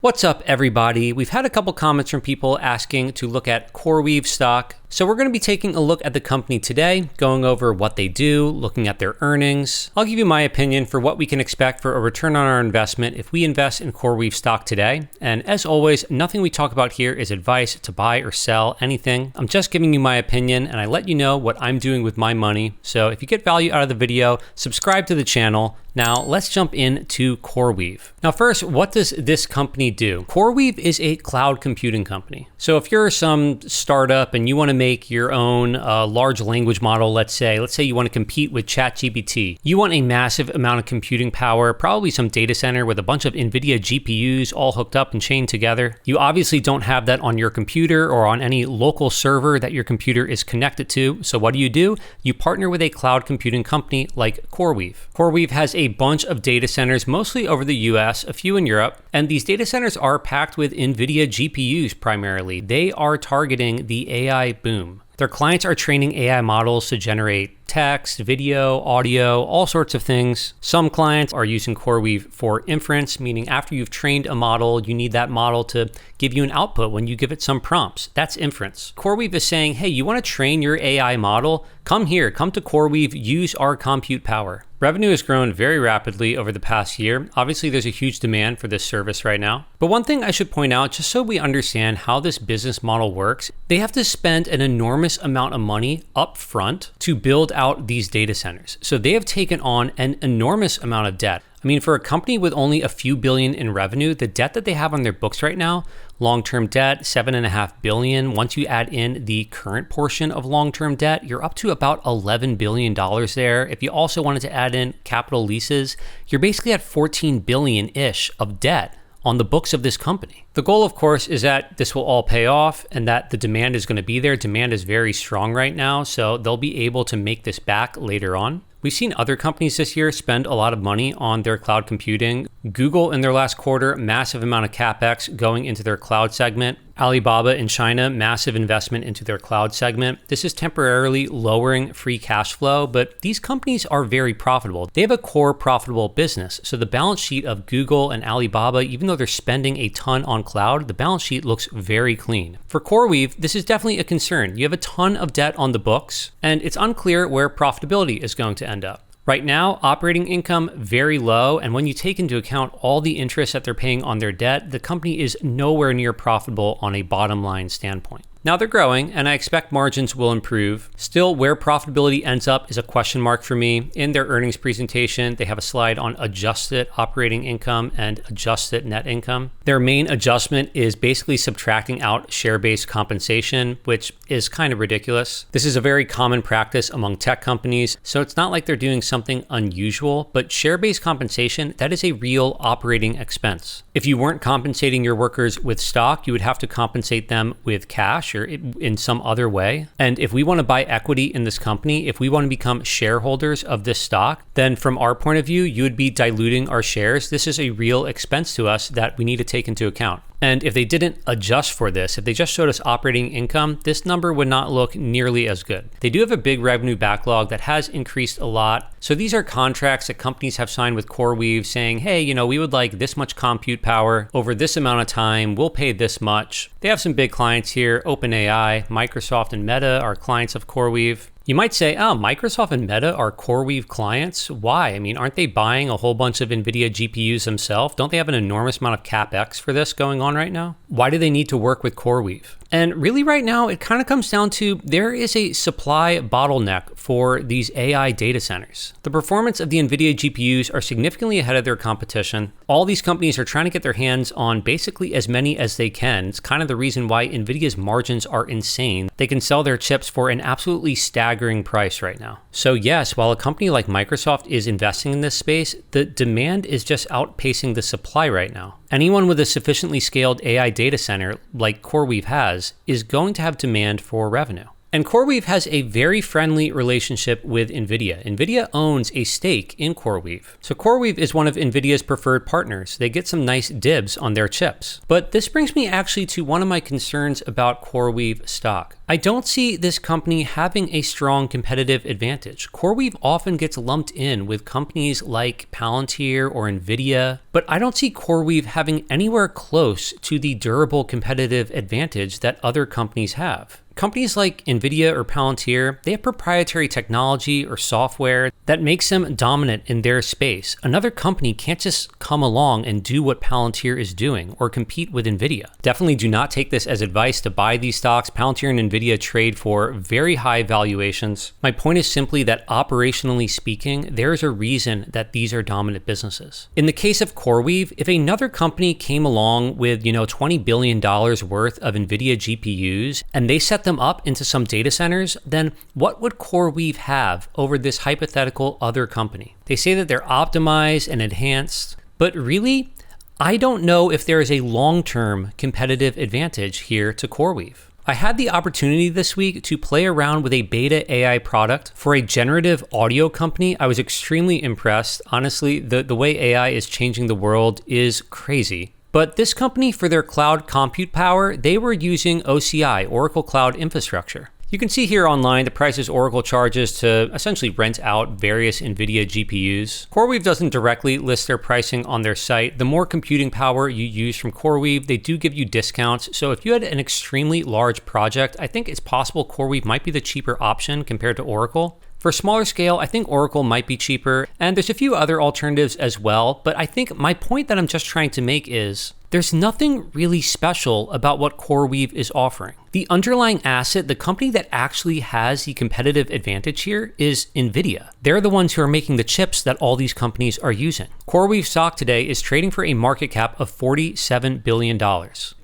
What's up, everybody? We've had a couple comments from people asking to look at CoreWeave stock. So we're going to be taking a look at the company today, going over what they do, looking at their earnings. I'll give you my opinion for what we can expect for a return on our investment if we invest in CoreWeave stock today. And as always, nothing we talk about here is advice to buy or sell anything. I'm just giving you my opinion and I let you know what I'm doing with my money. So if you get value out of the video, subscribe to the channel. Now let's jump into CoreWeave. Now first, what does this company do? CoreWeave is a cloud computing company. So if you're some startup and you want to make your own large language model, let's say you want to compete with ChatGPT, you want a massive amount of computing power, probably some data center with a bunch of NVIDIA GPUs all hooked up and chained together. You obviously don't have that on your computer or on any local server that your computer is connected to. So what do? You partner with a cloud computing company like CoreWeave. CoreWeave has a bunch of data centers, mostly over the US, a few in Europe, and these data centers are packed with NVIDIA GPUs primarily. They are targeting the AI boom. Their clients are training AI models to generate text, video, audio, all sorts of things. Some clients are using CoreWeave for inference, meaning after you've trained a model, you need that model to give you an output when you give it some prompts. That's inference. CoreWeave is saying, hey, you want to train your AI model? Come here, come to CoreWeave, use our compute power. Revenue has grown very rapidly over the past year. Obviously, there's a huge demand for this service right now. But one thing I should point out, just so we understand how this business model works, they have to spend an enormous amount of money up front to build out these data centers. So they have taken on an enormous amount of debt. I mean, for a company with only a few billion in revenue, the debt that they have on their books right now, long-term debt, $7.5 billion. Once you add in the current portion of long-term debt, you're up to about $11 billion there. If you also wanted to add in capital leases, you're basically at $14 billion-ish of debt on the books of this company. The goal, of course, is that this will all pay off and that the demand is going to be there. Demand is very strong right now, so they'll be able to make this back later on. We've seen other companies this year spend a lot of money on their cloud computing. Google in their last quarter, massive amount of CapEx going into their cloud segment. Alibaba in China, massive investment into their cloud segment. This is temporarily lowering free cash flow, but these companies are very profitable. They have a core profitable business. So the balance sheet of Google and Alibaba, even though they're spending a ton on cloud, the balance sheet looks very clean. For CoreWeave, this is definitely a concern. You have a ton of debt on the books, and it's unclear where profitability is going to end up. Right now, operating income very low, and when you take into account all the interest that they're paying on their debt, the company is nowhere near profitable on a bottom line standpoint. Now they're growing, and I expect margins will improve. Still, where profitability ends up is a question mark for me. In their earnings presentation, they have a slide on adjusted operating income and adjusted net income. Their main adjustment is basically subtracting out share-based compensation, which is kind of ridiculous. This is a very common practice among tech companies, so it's not like they're doing something unusual, but share-based compensation, that is a real operating expense. If you weren't compensating your workers with stock, you would have to compensate them with cash or in some other way. And if we want to buy equity in this company, if we want to become shareholders of this stock, then from our point of view, you would be diluting our shares. This is a real expense to us that we need to take into account. And if they didn't adjust for this, if they just showed us operating income, this number would not look nearly as good. They do have a big revenue backlog that has increased a lot. So these are contracts that companies have signed with CoreWeave saying, hey, we would like this much compute power over this amount of time. We'll pay this much. They have some big clients here. OpenAI, Microsoft, and Meta are clients of CoreWeave. You might say, oh, Microsoft and Meta are CoreWeave clients. Why? I mean, aren't they buying a whole bunch of NVIDIA GPUs themselves? Don't they have an enormous amount of CapEx for this going on right now? Why do they need to work with CoreWeave? And really right now, it kind of comes down to there is a supply bottleneck for these AI data centers. The performance of the NVIDIA GPUs are significantly ahead of their competition. All these companies are trying to get their hands on basically as many as they can. It's kind of the reason why NVIDIA's margins are insane. They can sell their chips for an absolutely staggering price right now. So yes, while a company like Microsoft is investing in this space, the demand is just outpacing the supply right now. Anyone with a sufficiently scaled AI data center like CoreWeave has is going to have demand for revenue. And CoreWeave has a very friendly relationship with NVIDIA. NVIDIA owns a stake in CoreWeave. So CoreWeave is one of NVIDIA's preferred partners. They get some nice dibs on their chips. But this brings me actually to one of my concerns about CoreWeave stock. I don't see this company having a strong competitive advantage. CoreWeave often gets lumped in with companies like Palantir or NVIDIA, but I don't see CoreWeave having anywhere close to the durable competitive advantage that other companies have. Companies like NVIDIA or Palantir, they have proprietary technology or software that makes them dominant in their space. Another company can't just come along and do what Palantir is doing or compete with NVIDIA. Definitely do not take this as advice to buy these stocks. Palantir and NVIDIA trade for very high valuations. My point is simply that operationally speaking, there's a reason that these are dominant businesses. In the case of CoreWeave, if another company came along with, $20 billion worth of NVIDIA GPUs and they set them up into some data centers, then what would CoreWeave have over this hypothetical other company? They say that they're optimized and enhanced, but really, I don't know if there is a long-term competitive advantage here to CoreWeave. I had the opportunity this week to play around with a beta AI product for a generative audio company. I was extremely impressed. Honestly, the way AI is changing the world is crazy. But this company, for their cloud compute power, they were using OCI, Oracle Cloud Infrastructure. You can see here online the prices Oracle charges to essentially rent out various NVIDIA GPUs. CoreWeave doesn't directly list their pricing on their site. The more computing power you use from CoreWeave, they do give you discounts. So if you had an extremely large project, I think it's possible CoreWeave might be the cheaper option compared to Oracle. For smaller scale, I think Oracle might be cheaper, and there's a few other alternatives as well, but I think my point that I'm just trying to make is there's nothing really special about what CoreWeave is offering. The underlying asset, the company that actually has the competitive advantage here is NVIDIA. They're the ones who are making the chips that all these companies are using. CoreWeave stock today is trading for a market cap of $47 billion.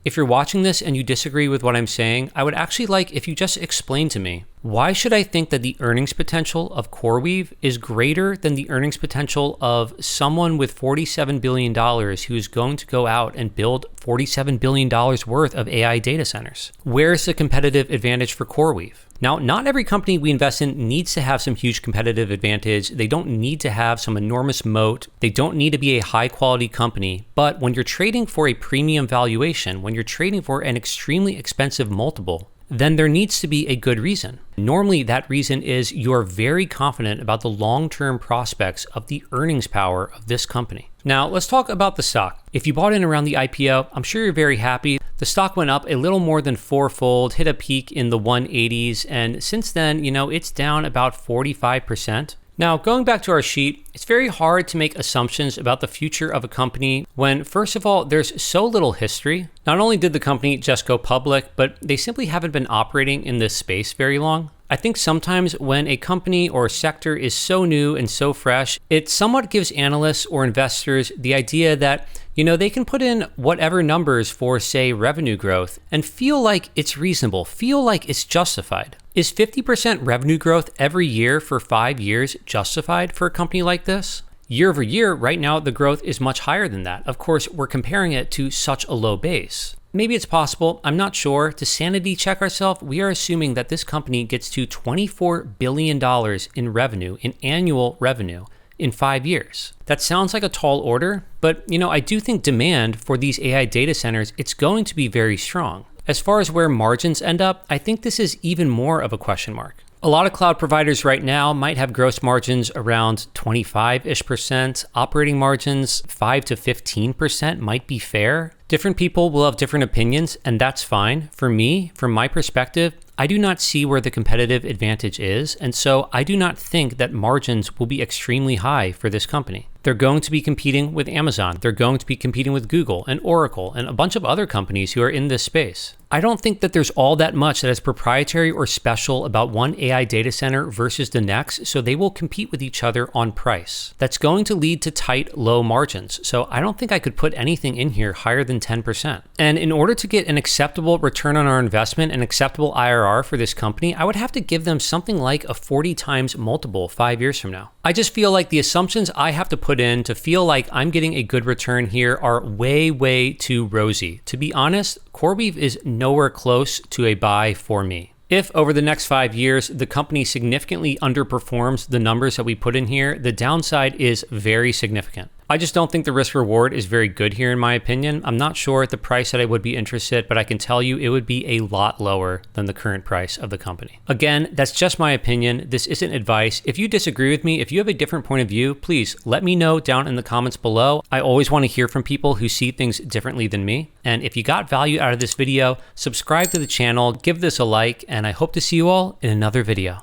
If you're watching this and you disagree with what I'm saying, I would actually like if you just explain to me, why should I think that the earnings potential of CoreWeave is greater than the earnings potential of someone with $47 billion who is going to go out and build $47 billion worth of AI data centers? Where's the competitive advantage for CoreWeave? Now, not every company we invest in needs to have some huge competitive advantage. They don't need to have some enormous moat. They don't need to be a high quality company. But when you're trading for a premium valuation, when you're trading for an extremely expensive multiple, then there needs to be a good reason. Normally, that reason is you're very confident about the long-term prospects of the earnings power of this company. Now, let's talk about the stock. If you bought in around the IPO, I'm sure you're very happy. The stock went up a little more than fourfold, hit a peak in the 180s, and since then, it's down about 45%. Now, going back to our sheet, it's very hard to make assumptions about the future of a company when, first of all, there's so little history. Not only did the company just go public, but they simply haven't been operating in this space very long. I think sometimes when a company or a sector is so new and so fresh, it somewhat gives analysts or investors the idea that, they can put in whatever numbers for, say, revenue growth and feel like it's reasonable, feel like it's justified. Is 50% revenue growth every year for 5 years justified for a company like this? Year over year, right now, the growth is much higher than that. Of course, we're comparing it to such a low base. Maybe it's possible, I'm not sure. To sanity check ourselves, we are assuming that this company gets to $24 billion in revenue, in annual revenue, in 5 years. That sounds like a tall order, but I do think demand for these AI data centers, it's going to be very strong. As far as where margins end up, I think this is even more of a question mark. A lot of cloud providers right now might have gross margins around 25-ish%. Operating margins 5 to 15% might be fair. Different people will have different opinions, and that's fine. For me, from my perspective, I do not see where the competitive advantage is, and so I do not think that margins will be extremely high for this company. They're going to be competing with Amazon. They're going to be competing with Google and Oracle and a bunch of other companies who are in this space. I don't think that there's all that much that is proprietary or special about one AI data center versus the next, so they will compete with each other on price. That's going to lead to tight, low margins, so I don't think I could put anything in here higher than 10%. And in order to get an acceptable return on our investment, an acceptable IRR for this company, I would have to give them something like a 40 times multiple 5 years from now. I just feel like the assumptions I have to put in to feel like I'm getting a good return here are way, way too rosy. To be honest, CoreWeave is nowhere close to a buy for me. If over the next 5 years, the company significantly underperforms the numbers that we put in here, the downside is very significant. I just don't think the risk reward is very good here in my opinion. I'm not sure at the price that I would be interested, but I can tell you it would be a lot lower than the current price of the company. Again, that's just my opinion. This isn't advice. If you disagree with me, if you have a different point of view, please let me know down in the comments below. I always want to hear from people who see things differently than me. And if you got value out of this video, subscribe to the channel, give this a like, and I hope to see you all in another video.